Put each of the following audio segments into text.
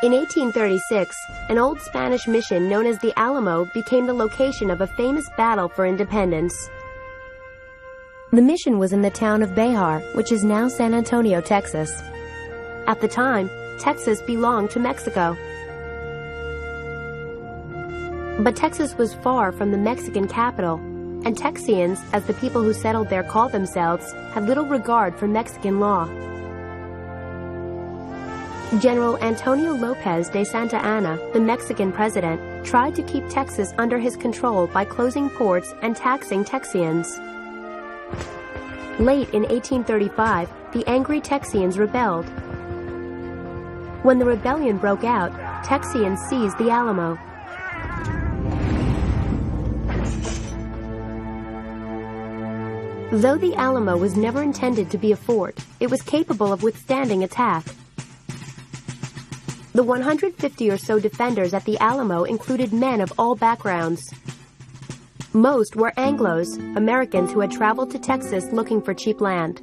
In 1836, an old Spanish mission known as the Alamo became the location of a famous battle for independence. The mission was in the town of Behar, which is now San Antonio, Texas. At the time, Texas belonged to Mexico. But Texas was far from the Mexican capital, and Texians, as the people who settled there called themselves, had little regard for Mexican law. General Antonio Lopez de Santa Anna, the Mexican president, tried to keep Texas under his control by closing ports and taxing Texians. Late in 1835, the angry Texians rebelled. When the rebellion broke out, Texians seized the Alamo. Though the Alamo was never intended to be a fort, it was capable of withstanding attack. The 150 or so defenders at the Alamo included men of all backgrounds. Most were Anglos, Americans who had traveled to Texas looking for cheap land.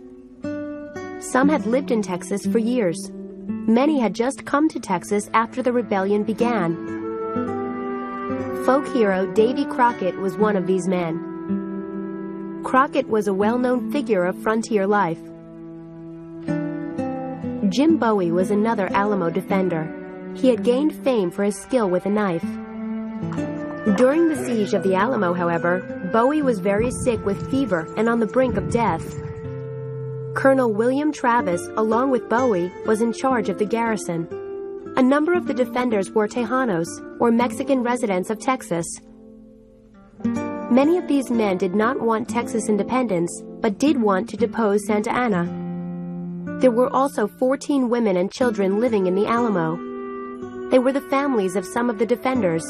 Some had lived in Texas for years. Many had just come to Texas after the rebellion began. Folk hero Davy Crockett was one of these men. Crockett was a well-known figure of frontier life. Jim Bowie was another Alamo defender. He had gained fame for his skill with a knife. During the siege of the Alamo, however, Bowie was very sick with fever and on the brink of death. Colonel William Travis, along with Bowie, was in charge of the garrison. A number of the defenders were Tejanos, or Mexican residents of Texas. Many of these men did not want Texas independence, but did want to depose Santa Anna. There were also 14 women and children living in the Alamo. They were the families of some of the defenders.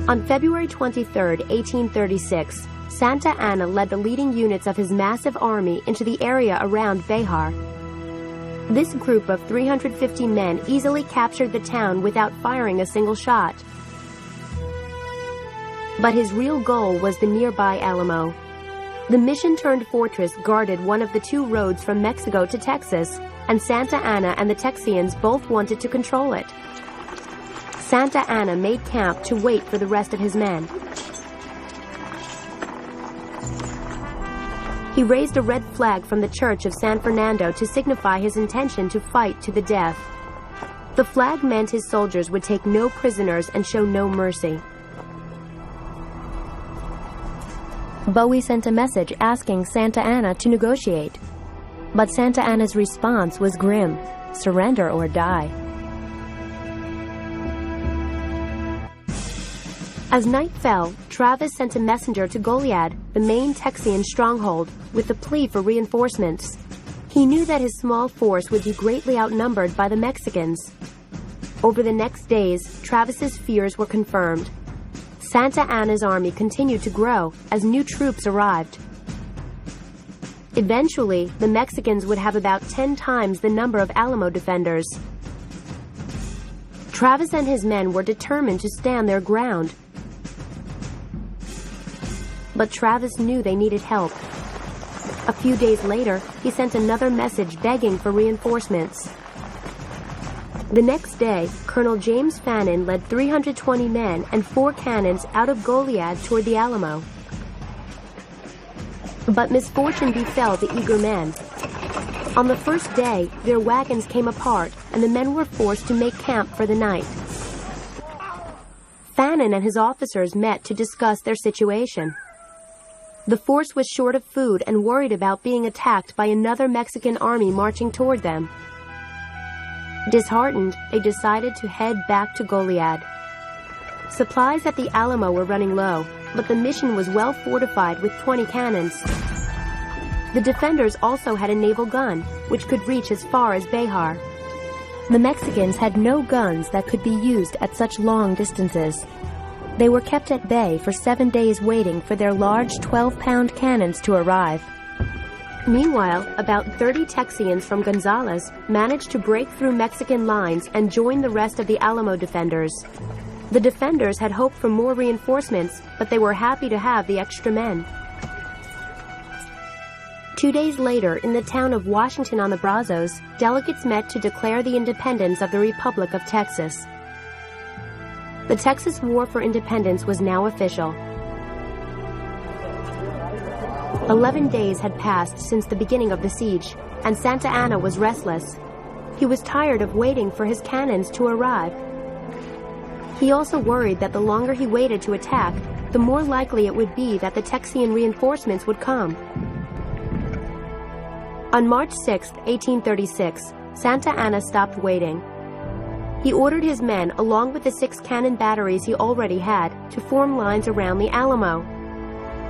On February 23, 1836, Santa Anna led the leading units of his massive army into the area around Behar. This group of 350 men easily captured the town without firing a single shot. But his real goal was the nearby Alamo. The mission-turned fortress guarded one of the two roads from Mexico to Texas, and Santa Anna and the Texians both wanted to control it. Santa Anna made camp to wait for the rest of his men. He raised a red flag from the church of San Fernando to signify his intention to fight to the death. The flag meant his soldiers would take no prisoners and show no mercy. Bowie sent a message asking Santa Anna to negotiate. But Santa Anna's response was grim: surrender or die. As night fell, Travis sent a messenger to Goliad, the main Texian stronghold, with the plea for reinforcements. He knew that his small force would be greatly outnumbered by the Mexicans. Over the next days, Travis's fears were confirmed. Santa Anna's army continued to grow as new troops arrived. Eventually, the Mexicans would have about 10 times the number of Alamo defenders. Travis and his men were determined to stand their ground. But Travis knew they needed help. A few days later, he sent another message begging for reinforcements. The next day, Colonel James Fannin led 320 men and 4 cannons out of Goliad toward the Alamo. But misfortune befell the eager men. On the first day, their wagons came apart, and the men were forced to make camp for the night. Fannin and his officers met to discuss their situation. The force was short of food and worried about being attacked by another Mexican army marching toward them. Disheartened, they decided to head back to Goliad. Supplies at the Alamo were running low, but the mission was well fortified with 20 cannons. The defenders also had a naval gun, which could reach as far as Behar. The Mexicans had no guns that could be used at such long distances. They were kept at bay for 7 days waiting for their large 12-pound cannons to arrive. Meanwhile, about 30 Texians from Gonzales managed to break through Mexican lines and join the rest of the Alamo defenders. The defenders had hoped for more reinforcements, but they were happy to have the extra men. 2 days later, in the town of Washington on the Brazos, delegates met to declare the independence of the Republic of Texas. The Texas War for Independence was now official. 11 days had passed since the beginning of the siege, and Santa Anna was restless. He was tired of waiting for his cannons to arrive. He also worried that the longer he waited to attack, the more likely it would be that the Texian reinforcements would come. On March 6, 1836, Santa Anna stopped waiting. He ordered his men, along with the 6 cannon batteries he already had, to form lines around the Alamo.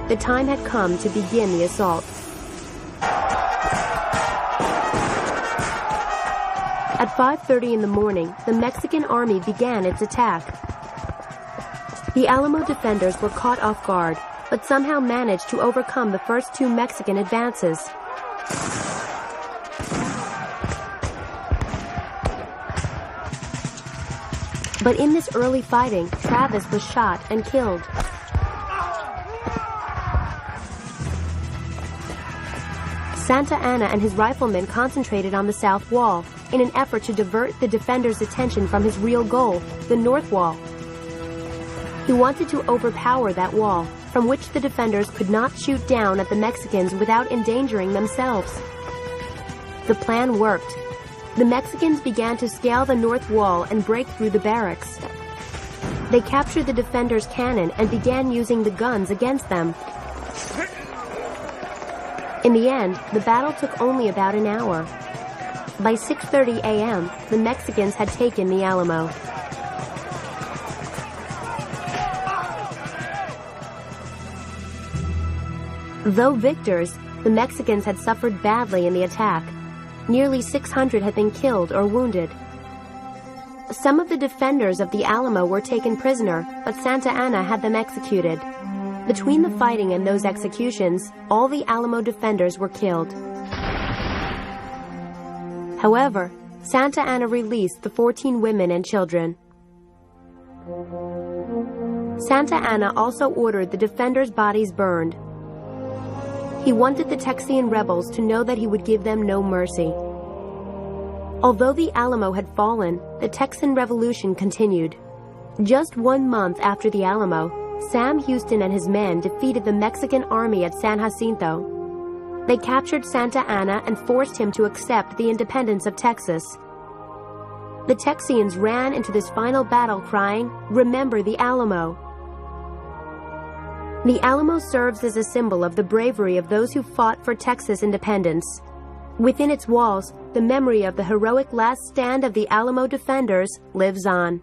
The time had come to begin the assault. At 5:30 in the morning, the Mexican army began its attack. The Alamo defenders were caught off guard, but somehow managed to overcome the first 2 Mexican advances. But in this early fighting, Travis was shot and killed. Santa Anna and his riflemen concentrated on the south wall in an effort to divert the defenders' attention from his real goal, the north wall. He wanted to overpower that wall, from which the defenders could not shoot down at the Mexicans without endangering themselves. The plan worked. The Mexicans began to scale the north wall and break through the barracks. They captured the defenders' cannon and began using the guns against them. In the end, the battle took only about an hour. By 6:30 a.m., the Mexicans had taken the Alamo. Though victors, the Mexicans had suffered badly in the attack. Nearly 600 had been killed or wounded. Some of the defenders of the Alamo were taken prisoner, but Santa Anna had them executed. Between the fighting and those executions, all the Alamo defenders were killed. However, Santa Anna released the 14 women and children. Santa Anna also ordered the defenders' bodies burned. He wanted the Texian rebels to know that he would give them no mercy. Although the Alamo had fallen, the Texan Revolution continued. Just 1 month after the Alamo, Sam Houston and his men defeated the Mexican army at San Jacinto. They captured Santa Anna and forced him to accept the independence of Texas. The Texians ran into this final battle crying, "Remember the Alamo." The Alamo serves as a symbol of the bravery of those who fought for Texas independence. Within its walls, the memory of the heroic last stand of the Alamo defenders lives on.